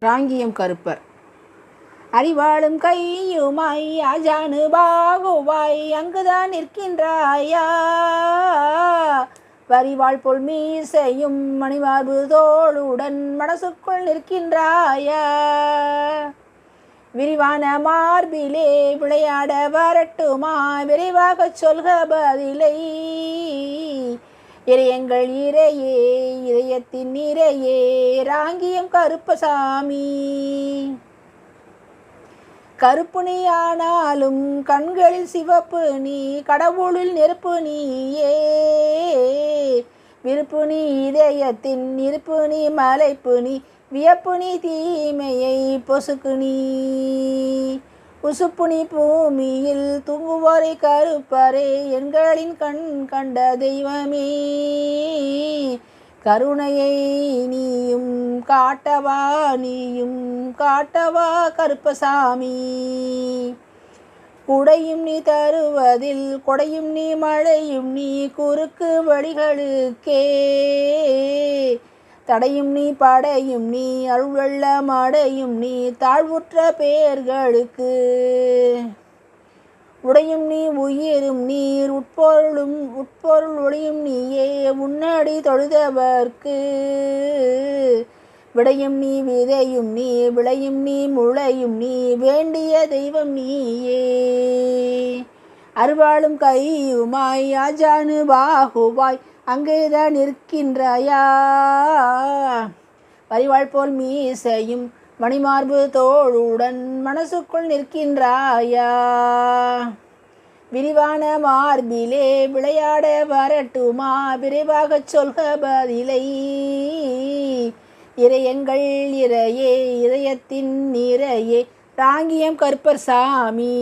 ராங்கியம் கருப்பர். அறிவாளும் கையுமாய் ஆஜானு பாகுவாய் அங்குதான் நிற்கின்றாயா, வரிவாள் போல் மீசையும் மணிமார்பு தோளுடன் மனசுக்குள் நிற்கின்றாயா, விரிவான மார்பிலே விளையாட வரட்டுமா விரைவாக சொல்க பதிலை, இறையங்கள் இறையே இதயத்தின் இறையே ராங்கியம் கருப்பசாமி. கருப்பு நீ ஆனாலும் கண்களில் சிவப்பு நீ, கடவுளில் நெருப்பு நீயே, விருப்பு நீ இதயத்தின் இருப்பு நீ, மலைப்பு நீ வியப்பு நீ, தீமையை பொசுக்கு நீ, உசுப்பு நீ பூமியில் தூங்குவோரை கருப்பரே எண்களின் கண் கண்ட தெய்வமே, கருணையை நீயும் காட்டவா நீயும் காட்டவா கருப்பசாமி. குடையும் நீ தருவதில் கொடையும் நீ மழையும் நீ, குறுக்கு வழிகளுக்கே தடையும் நீ படையும் நீ, அருள்வெள்ளம் அடையும் நீ தாழ்வுற்ற பேர்களுக்கு, உடையும் நீ உயிரும் நீர் உட்பொருள் ஒளியும் நீயே, உன்னடி தொழுதவர்க்கு விடையும் நீ விதையும் நீ, விளையும் நீ முளையும் நீ, வேண்டிய தெய்வம் நீயே. அருவாளும் கையுமாய் ஆஜானு பாகுவாய் அங்கேதான் நிற்கின்றாயா, வரிவாள் போல் மீசையும் மணிமார்பு தோளுடன் மனசுக்குள் நிற்கின்றாயா, விரிவான மார்பிலே விளையாட வரட்டுமா விரைவாக சொல்க பதிலை, இறையங்கள் இறையே இதயத்தின் நிறையே ராங்கியம் கருப்பர் சாமி.